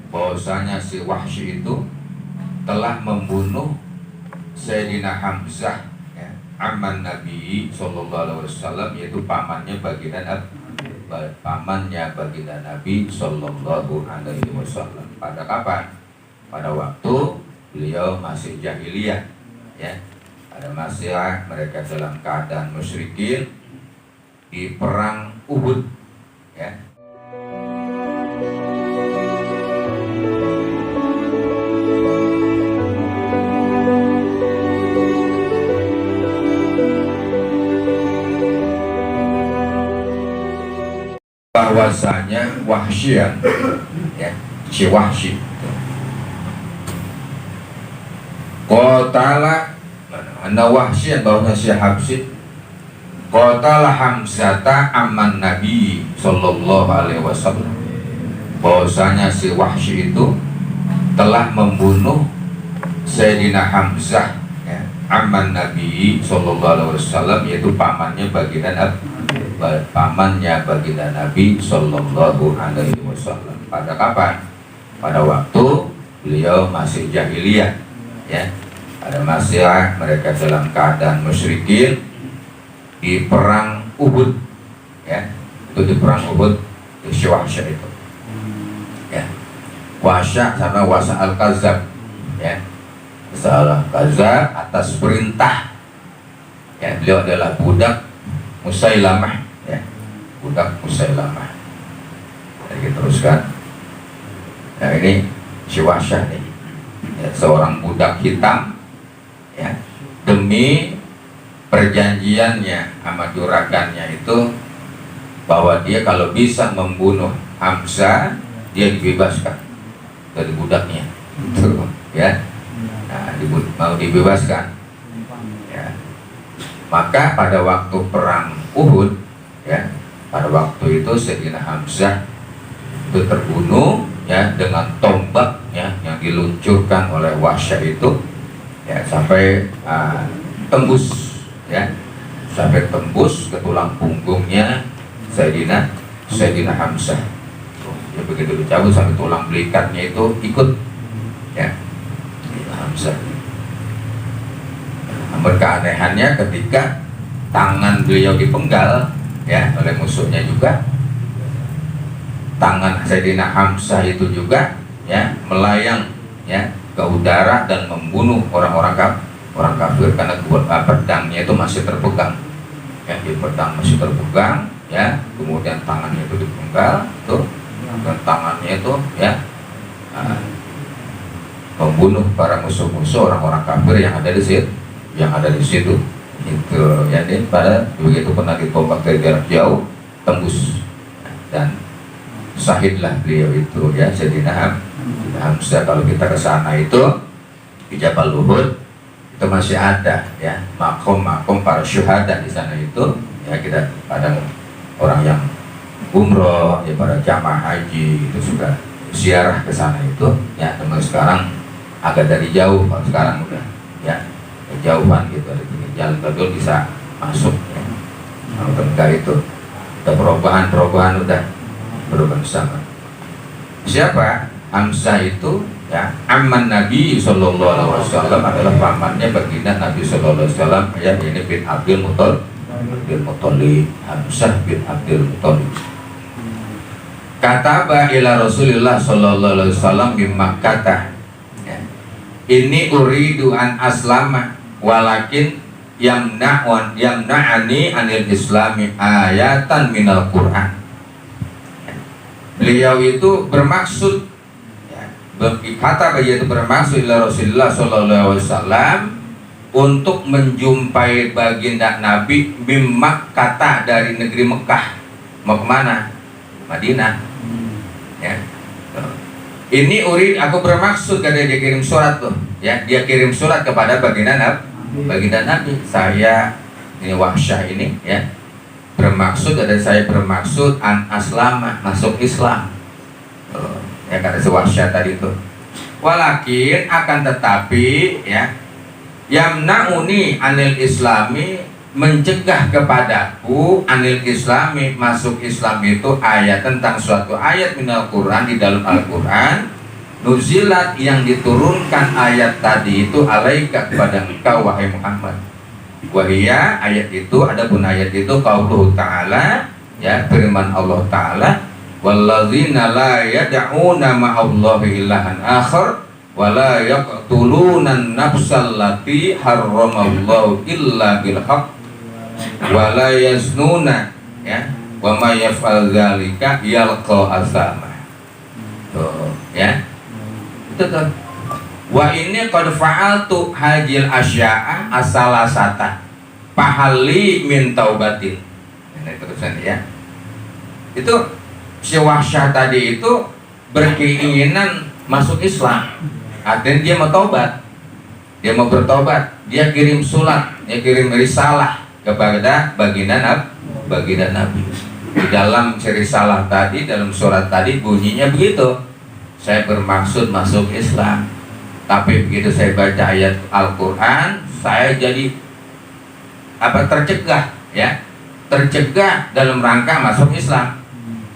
bahwasanya si Wahsy itu telah membunuh Sayyidina Hamzah, ya, amman Nabi sallallahu alaihi wasallam, yaitu pamannya baginda Nabi sallallahu alaihi wasallam. Pada kapan? Pada waktu beliau masih jahiliyah, ya. Pada masa mereka dalam keadaan musyrikin di perang Uhud, ya. Bahwasanya Wahsy, ya, si Wahsy qatala, Wahsy bahwa si Habsy qatala Hamzata amman Nabi sallallahu alaihi wasallam, bahwasanya si Wahsy itu telah membunuh Sayyidina Hamzah, ya, amman Nabi sallallahu alaihi wasallam, yaitu pamannya baginda Nabi sallallahu alaihi wasallam. Pada kapan? Pada waktu beliau masih jahiliyah, ya. Pada masa mereka dalam keadaan musyrikin di perang Uhud, ya. Itu di perang Uhud, di Wahsy itu, ya. Wahsy sama Wasa al-Kazab, ya. Wasa al-Kazab atas perintah, ya, beliau adalah budak Musailamah, ya, budak Musailamah. Jadi teruskan. Nah, ini si Wahsy nih, ya, seorang budak hitam, ya, demi perjanjiannya sama juragannya itu bahwa dia kalau bisa membunuh Hamzah, dia dibebaskan dari budaknya, gitu, ya. Nah, mau dibebaskan, ya. Maka pada waktu perang Uhud, ya, pada waktu itu Sayyidina Hamzah itu terbunuh, ya, dengan tombak, ya, yang diluncurkan oleh Wahsy itu, ya, sampai tembus, ya, sampai tembus ke tulang punggungnya Sayyidina Hamzah. Ya, begitu dicabut sampai tulang belikatnya itu ikut, ya, Hamzah. Namun keanehannya ketika tangan beliau dipenggal, ya, oleh musuhnya juga, tangan Sayyidina Hamzah itu juga, ya, melayang, ya, ke udara dan membunuh orang kafir karena pedangnya itu masih terpegang, ya, di pedang masih terpegang, ya, kemudian tangannya itu dipenggal, tuh, dan tangannya itu, ya, membunuh para musuh-musuh orang-orang kafir yang ada di situ, itu, ya. Ini pada begitu pernah ditombak dari jarak jauh, tembus, dan syahidlah beliau itu, ya, Sayyidina Hamzah. Kalau kita ke sana itu di Jabal Uhud itu masih ada, ya, makom para syuhada di sana itu, ya. Kita pada orang yang umroh, ya, para jamaah haji itu sudah ziarah ke sana itu, ya. Teman sekarang agak dari jauh, kalau sekarang udah, ya, jauhan gitu, ada jalan betul bisa masuk, ya. Kalau ketika itu ada perubahan udah berubah sama. Siapa? Hamzah itu, ya, amman Nabi sallallahu alaihi wasallam, adalah pamannya baginda Nabi sallallahu alaihi wasallam, ya, ini bin Abdul Muthalib, Hamzah bin Abdul Muthalib. Kataba ila Rasulillah sallallahu alaihi wasallam bi Makkah, ya. Ini uridu an aslama walakin yamna'ani anil islami ayatan minal Qur'an. Beliau itu bermaksud, ya, kata beliau itu bermaksud ila Rasulullah sallallahu alaihi wasallam untuk menjumpai baginda Nabi bim Makkah, dari negeri Mekah. Mau kemana? Madinah, ya. Ini aku bermaksud, karena dia kirim surat tuh, ya, dia kirim surat kepada baginda Nabi. Saya ini Wahsy ini, ya, bermaksud, saya bermaksud an aslama, masuk Islam, ya, kata si Wahsy tadi itu. Walakin, akan tetapi, ya, yamna'uni anil islami, mencegah kepadaku anil islami, masuk Islam itu ayat, tentang suatu ayat minal Quran, di dalam Al-Quran, nuzilat yang diturunkan ayat tadi itu alaika kepada engkau wahai Muhammad. Wahia ayat itu, adapun ayat itu qauluhu ta'ala, ya, firman Allah Ta'ala, walladzina la yad'una ma'allahi ilahan akhar wa la yaqtuluna an-nafsal lati harramallahu illa bil haqq wa la yaznuna, ya, wa may yaf'al dzalika yalqa asama. Tuh, ya. Itu tuh. Wa ini qad fa'altu hajil asya'a asalasata pahali min taubatin. Ini terusan, ya. Itu si Wahsyah tadi itu berkeinginan masuk Islam. Artinya dia mau taubat. Dia mau bertobat. Dia kirim surat, dia kirim risalah kepada baginda Nabi. Di dalam risalah tadi, dalam surat tadi bunyinya begitu. Saya bermaksud masuk Islam. Tapi begitu saya baca ayat Al-Quran, saya jadi tercegah, ya, tercegah dalam rangka masuk Islam.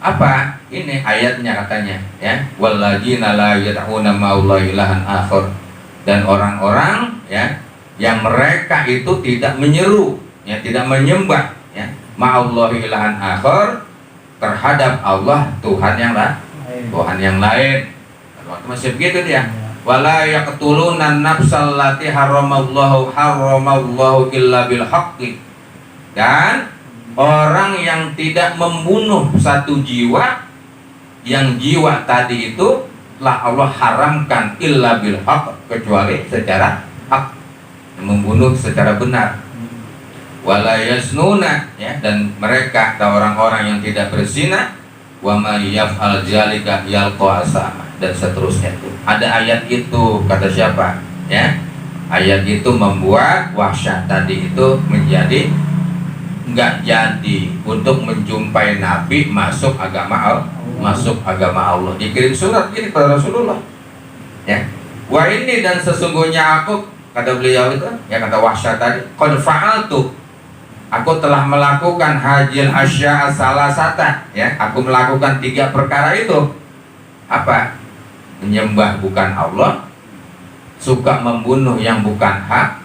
Apa ini ayatnya katanya, ya, walladzina la yad'una ma'allahi ilahan akhar, dan orang-orang, ya, yang mereka itu tidak menyeru, ya, tidak menyembah, ya, ma'allahi ilahan akhar, terhadap Allah Tuhan yang lain. Waktu masih begitu dia. Wala yaqtuluna nafsal lati haramallahu illa bil haqqi, dan orang yang tidak membunuh satu jiwa, yang jiwa tadi itu telah Allah haramkan illa bil haqq, kecuali secara hak, membunuh secara benar. Wala yaznuna, ya, dan mereka orang-orang yang tidak berzina, wa may yaf'al dzalika yalqa asama, dan seterusnya itu. Ada ayat itu, kata siapa, ya, ayat itu membuat Wahsyah tadi itu menjadi nggak jadi untuk menjumpai Nabi masuk agama Allah. Dikirim surat ini kepada Rasulullah, ya, wah ini dan sesungguhnya aku, kata beliau itu, ya, kata Wahsyah tadi, qad fa'altu, aku telah melakukan hajil asya salasata, ya, aku melakukan 3 perkara itu. Apa? Menyembah bukan Allah, suka membunuh yang bukan hak,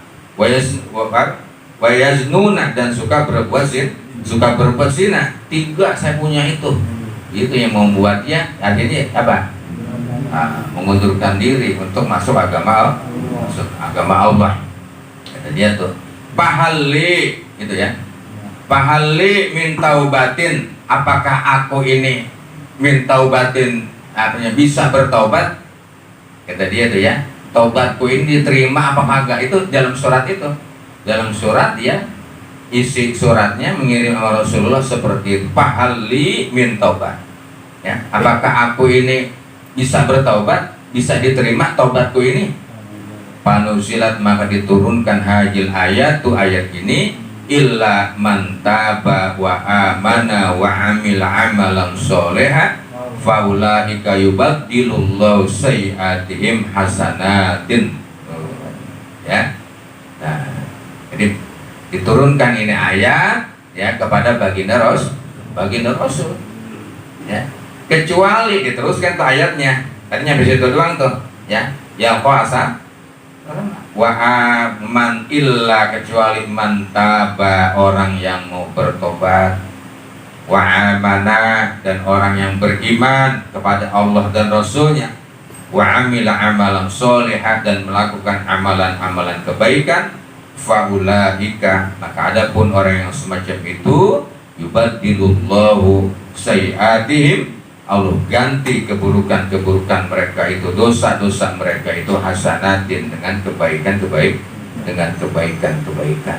wayaznuna, dan suka berbuat zina. 3 saya punya itu. Itu yang membuatnya akhirnya apa? Mengundurkan diri untuk masuk agama Allah. Kata dia tuh, pahali, gitu ya. Pahali min taubatin, apakah aku ini min taubatin, artinya bisa bertobat? Kata dia tuh, ya, taubatku ini diterima apa kagak? Itu dalam surat itu. Dalam surat dia, isi suratnya mengirim sama Rasulullah seperti itu. Pahali min taubat, ya, apakah aku ini bisa bertaubat, bisa diterima taubatku ini? Panusilat, maka diturunkan hajil ayat tuh, ayat ini, illa man taba wa amana wa amila amalan sholeha faulaika yubaddilullahu sayyi'atihim hasanatin, ya. Nah, jadi diturunkan ini ayat, ya, kepada baginda Rasul, ya, kecuali diteruskan tuh ayatnya. Tadinya di situ doang tuh, ya, yang kuasa wa man illa, kecuali man taba, orang yang mau bertobat, wa amana, dan orang yang beriman kepada Allah dan Rasulnya, wa amila amalan sholihah, dan melakukan amalan-amalan kebaikan, faulaika, maka adapun orang yang semacam itu, yubaddilullahu sayyi'atihim, Allah ganti keburukan-keburukan mereka itu, dosa-dosa mereka itu, hasanatin, dengan kebaikan-kebaikan.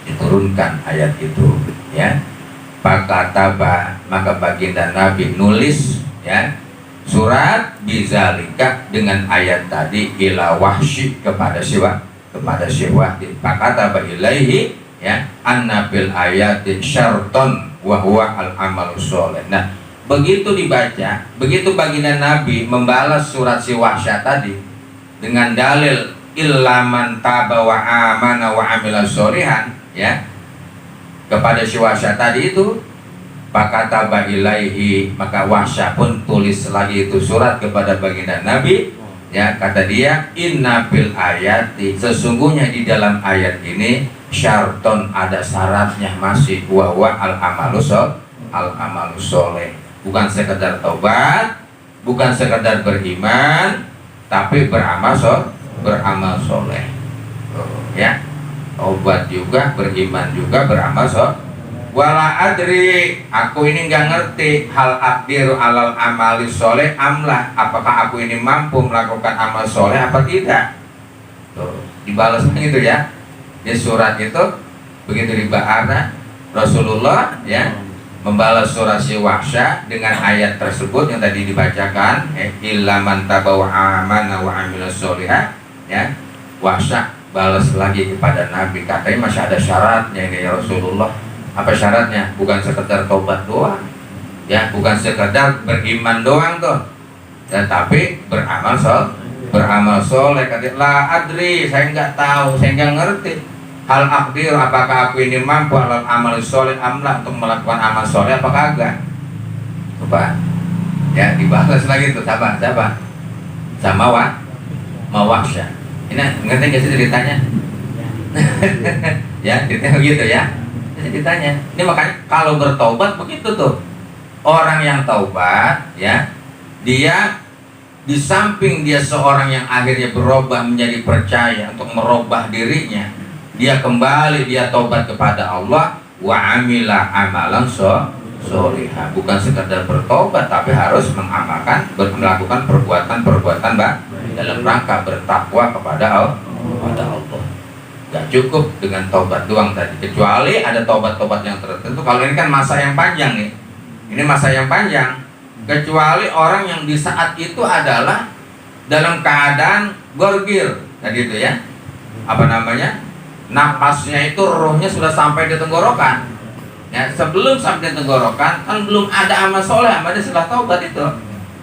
Diturunkan ayat itu, ya. Pakataba, maka baginda Nabi nulis, ya, surat bizalika, dengan ayat tadi, ila Wahsy, kepada Wahsy. Pakataba ilaihi, ya, annabil ayatin syarton wa huwa al amalu sholeh. Nah, begitu dibaca, begitu baginda Nabi membalas surat si Wahsyah tadi dengan dalil illa man taba wa amana wa amila sholihan, ya, kepada si Wahsyah tadi itu, Fakataba ilaihi, maka Wahsy pun tulis lagi itu surat kepada baginda Nabi. Ya, kata dia, inna fil ayati, sesungguhnya di dalam ayat ini syarton, ada syaratnya masih, wa al amalu soleh, bukan sekedar taubat, bukan sekedar beriman, tapi beramal soleh. Ya, taubat juga, beriman juga, beramal soleh. Wala adri, aku ini nggak ngerti, hal akdiru alal amali soleh amlah, apakah aku ini mampu melakukan amal soleh apa tidak. Tuh, dibalasnya gitu ya. Di surat itu begitu dibahas, Rasulullah ya membalas surat si Wahsy dengan ayat tersebut yang tadi dibacakan, illa man tabawa amana wa amila sholihah, ya. Wahsy balas lagi kepada Nabi, katanya masih ada syaratnya ini ya Rasulullah. Apa syaratnya? Bukan sekedar tobat doang, ya, bukan sekedar beriman doang tuh, ya, tapi beramal soleh. Kata la adri, saya nggak tahu, saya nggak ngerti. Hal akdir, apakah aku ini mampu alal amal soleh amlah, untuk melakukan amal soleh apakah enggak? Coba, ya, dibahas lagi tuh sama Wahsy. Ini ngerti nggak sih ceritanya? Ya, ceritanya begitu ya. Ditanya. Ini makanya kalau bertobat begitu tuh. Orang yang taubat ya, dia di samping dia seorang yang akhirnya berubah menjadi percaya untuk merubah dirinya, dia kembali, dia taubat kepada Allah, wa amila amalan sholihah. Bukan sekedar bertobat, tapi harus melakukan perbuatan dalam rangka bertakwa kepada Allah. Gak cukup dengan taubat doang tadi, kecuali ada taubat-taubat yang tertentu. Kalau ini kan masa yang panjang nih, ini masa yang panjang. Kecuali orang yang di saat itu adalah dalam keadaan gorgir tadi itu ya, apa namanya, napasnya itu, rohnya sudah sampai di tenggorokan. Ya, sebelum sampai di tenggorokan kan belum ada amal soleh, amalnya setelah taubat itu.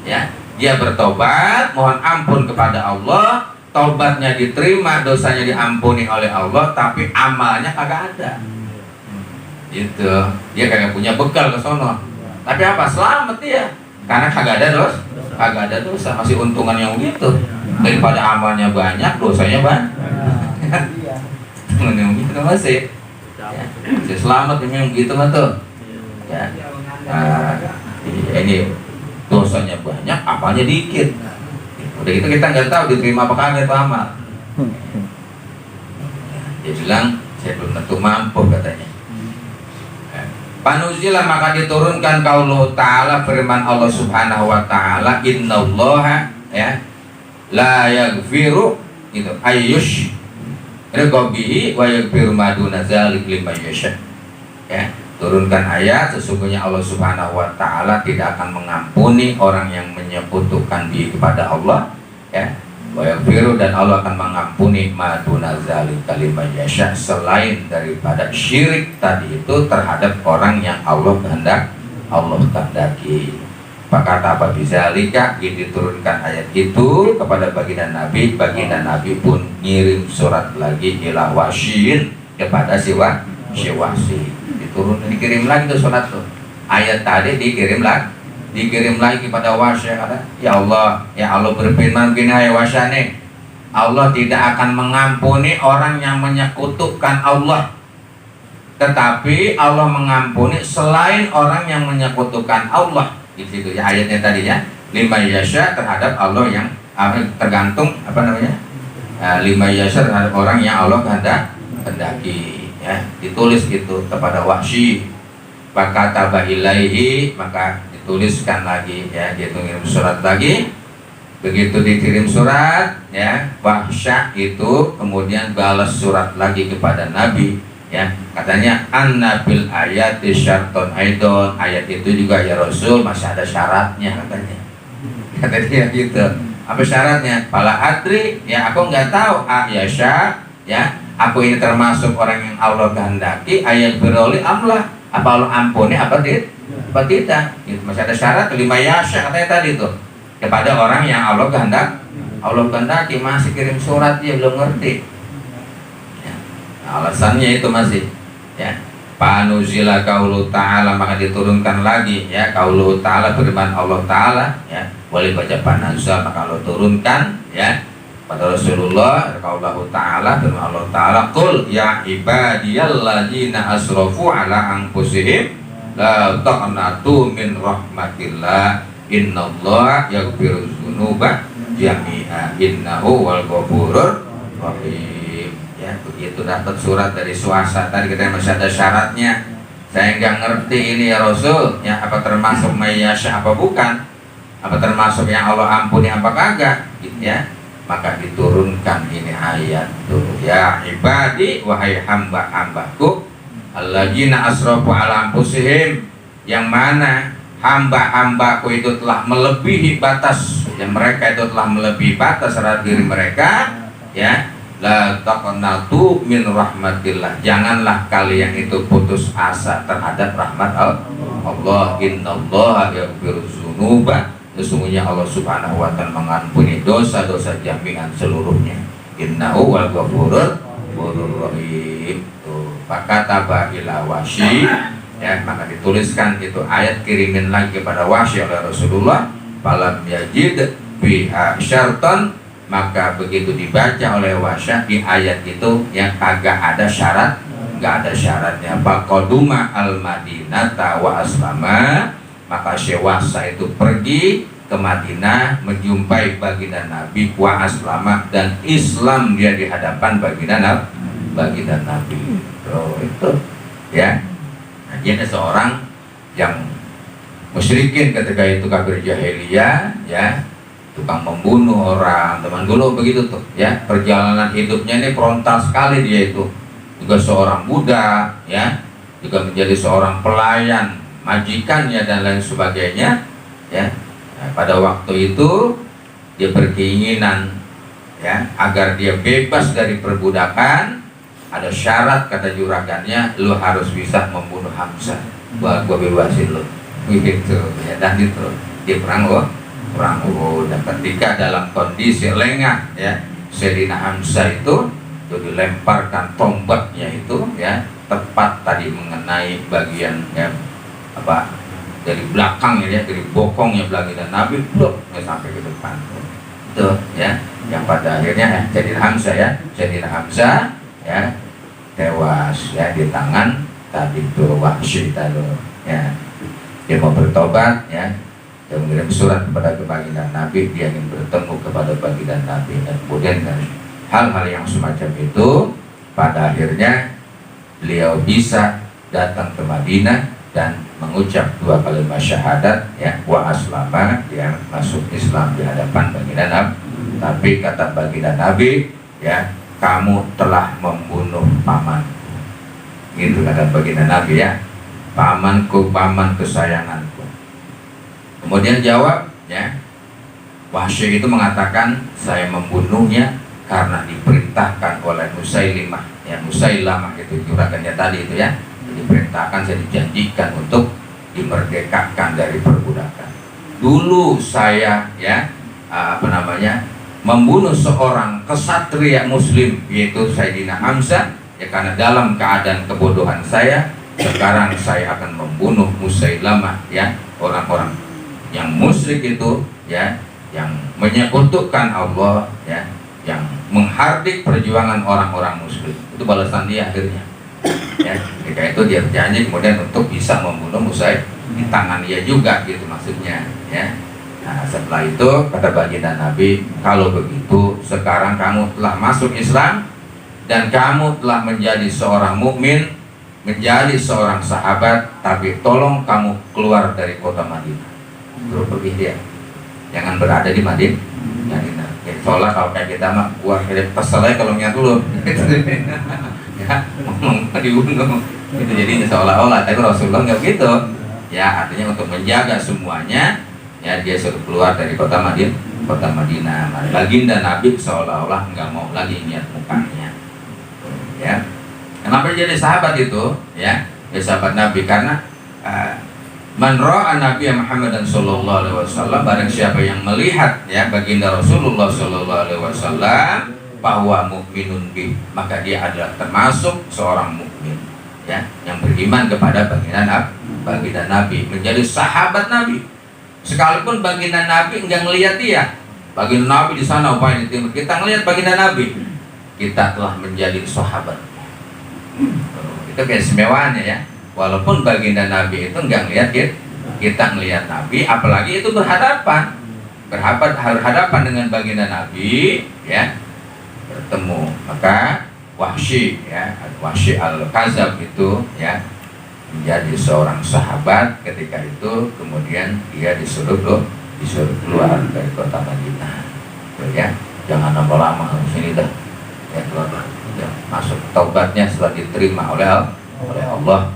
Ya, dia bertobat, mohon ampun kepada Allah. Taubatnya diterima, dosanya diampuni oleh Allah, tapi amalnya kagak ada. Itu dia kagak punya bekal ke sono. Tapi apa? Selamat dia. Karena kagak ada dosa, masih untungan yang gitu. Daripada amalnya banyak, dosanya banyak. Yang gitu masih. Ya, selamat yang gitu mah tuh. Ya. Ini dosanya banyak, apalnya dikit. Udah itu kita nggak tahu diterima apa kagak itu amal. Dia bilang saya belum tentu mampu katanya. Panuzilah, maka diturunkan qaulullah ta'ala, firman Allah subhanahu wa ta'ala, innallaha ya la yaghfiru itu ayyush bihi wa yaghfiru ma duna dzalik liman yasha. Ya, turunkan ayat, sesungguhnya Allah subhanahu wa ta'ala tidak akan mengampuni orang yang menyekutukan diri kepada Allah, ya, wa yaghfiru, dan Allah akan mengampuni ma duna dzalika liman yasha, selain daripada syirik tadi itu terhadap orang yang Allah kehendaki. Maka apa bizalika, diturunkan ayat itu kepada baginda Nabi pun ngirim surat lagi ila Wahsyin, kepada si Wahsy. Dikirim lagi tuh surat tuh. Ayat tadi dikirim lagi kepada Wahsy, kata, ya Allah berfirman begini, hai Wahsy nih, Allah tidak akan mengampuni orang yang menyekutukan Allah, tetapi Allah mengampuni selain orang yang menyekutukan Allah. Di situ ya ayatnya tadi ya, lima yasha, terhadap Allah yang tergantung apa namanya, lima yasha, terhadap orang yang Allah kehendaki. Ya, ditulis itu kepada Wahsy. Fakataba ilaihi, maka dituliskan lagi ya, dia ngirim surat lagi. Begitu dikirim surat ya, Wahsy itu kemudian balas surat lagi kepada Nabi ya, katanya anna bil ayati syarton aidon, ayat itu juga ya Rasul masih ada syaratnya katanya. Kata dia gitu. Apa syaratnya? Fala adri, ya aku nggak tahu, yasha ya, aku ini termasuk orang yang Allah kehendaki, ayat beroli amlah, apa Allah ampuni apa tidak gitu. Masih ada syarat, lima yasha katanya tadi tuh, kepada orang yang Allah kehendaki. Masih kirim surat, dia belum ngerti ya. Alasannya itu masih ya, Panuzila qaulu ta'ala, maka diturunkan lagi ya qaulu ta'ala, firman Allah Ta'ala ya. Boleh baca panazal, maka Allah turunkan ya pada Rasulullah qaulu ta'ala, firman Allah Ta'ala, qul ya ibadiyalladzina asrafu ala anfusihim la taqnatu min rahmatillah innallaha yaghfiru dzunuba jami'a innahu wal ghafurur rahim. Ya, begitu dapat surat dari swasta tadi kita masih ada syaratnya. Saya nggak ngerti ini ya Rasul, ya apa termasuk mayyasya apa bukan, apa termasuk yang Allah ampuni apa kagak, gitu ya. Maka diturunkan ini ayat tuh, ya ibadi wahai hamba-hambaku alladzina asrafu ala anfusihim, yang mana hamba-hambaku itu telah melebihi batas, yang mereka itu telah melebihi batas terhadap diri mereka ya. La taqnatu min rahmatillah, janganlah kalian itu putus asa terhadap rahmat Allah. Innallaha yaghfiru dzunuba, sesungguhnya Allah Subhanahu wa taala mengampuni dosa-dosa jami'an seluruhnya. Innahu wal ghafurur rahim. Fakataba ila Wasy, ya, maka dituliskan itu ayat, kirimin lagi kepada Wasy oleh Rasulullah. Falam yajid biha syartan, maka begitu dibaca oleh Wasy di ayat itu yang kagak ada syarat, nggak ada syaratnya. Faqaduma al-Madinata wa aslama, maka Wasy itu pergi ke Madinah menjumpai baginda Nabi, wa aslama, dan Islam dia di hadapan baginda Nabi. Itu ya. Nah, dia seorang yang musyrikin ketika itu, kafir jahiliyah ya, tukang membunuh orang, teman dulu begitu tuh ya. Perjalanan hidupnya ini frontal sekali, dia itu juga seorang budak ya, juga menjadi seorang pelayan majikannya dan lain sebagainya ya. Nah, pada waktu itu dia berkeinginan ya agar dia bebas dari perbudakan. Ada syarat, kata juragannya, lu harus bisa membunuh Hamzah, gua bebasin lu gitu ya. Dan itu dia perang Uhud, dan ketika dalam kondisi lengah ya, Sayyidina Hamzah itu dilemparkan tombaknya itu ya, tepat tadi mengenai bagian ya apa dari belakang ya, dari bokongnya baginda Nabi, blok sampai ke depan itu ya, yang pada akhirnya Sayyidina Hamzah ya tewas ya di tangan tadi itu Wasy tadi ya. Dia mau bertobat ya, dia mengirim surat kepada baginda Nabi, dia ingin bertemu kepada baginda Nabi, dan kemudian hal-hal yang semacam itu pada akhirnya beliau bisa datang ke Madinah dan mengucap 2 kalimat syahadat ya, wa aslama, dia masuk Islam di hadapan baginda Nabi. Tapi kata baginda Nabi ya, kamu telah membunuh pamanku, gitu kata baginda Nabi ya, pamanku, paman kesayanganku. Kemudian jawab ya, Wasy itu mengatakan, saya membunuhnya karena diperintahkan oleh Musailimah ya, Musailamah itu juragannya tadi itu ya, diperintahkan, saya dijanjikan untuk dimerdekakan dari perbudakan. Dulu saya ya membunuh seorang kesatria muslim, yaitu Sayyidina Hamzah ya, karena dalam keadaan kebodohan saya, sekarang saya akan membunuh Musailamah ya, orang-orang yang musyrik itu ya, yang menyekutukan Allah ya, yang menghardik perjuangan orang-orang muslim. Itu balasan dia akhirnya ya. Ketika itu dia berjanji kemudian untuk bisa membunuh Musai di tangan dia juga, gitu maksudnya ya. Nah, setelah itu kata baginda Nabi, kalau begitu sekarang kamu telah masuk Islam dan kamu telah menjadi seorang mukmin, menjadi seorang sahabat, tapi tolong kamu keluar dari kota Madinah. Terus pergi dia, jangan berada di Madinah. Soalnya kalau kayak kita mah, gua kesel aja kalau niat dulu ya, ngomong dibunuh itu jadinya seolah-olah. Tapi Rasulullah nggak gitu ya, artinya untuk menjaga semuanya ya, dia suruh keluar dari kota Madinah. Baginda Nabi seolah-olah nggak mau lagi niat mukanya ya. Kenapa jadi sahabat itu ya, sahabat Nabi? Karena man ra'a Nabi Muhammad sallallahu alaihi wasallam, barang siapa yang melihat ya baginda Rasulullah sallallahu alaihi wasallam, bahwa mukminun bih, maka dia adalah termasuk seorang mukmin ya, yang beriman kepada baginda Nabi, menjadi sahabat Nabi. Sekalipun baginda Nabi enggak ngelihat dia, baginda Nabi di sana upaya di timur, kita ngelihat baginda Nabi, kita telah menjadi sahabat. Itu keistimewanya ya. Walaupun baginda Nabi itu enggak ngelihat kita ngelihat Nabi, apalagi itu berhadapan dengan baginda Nabi, ya, bertemu. Maka Wahsy, ya, Wahsy Al-Kazab itu, ya, menjadi seorang sahabat ketika itu. Kemudian dia disuruh keluar dari kota Madinah, ya, jangan lama-lama sini dah, ya, keluar, ya, masuk. Taubatnya setelah diterima oleh Allah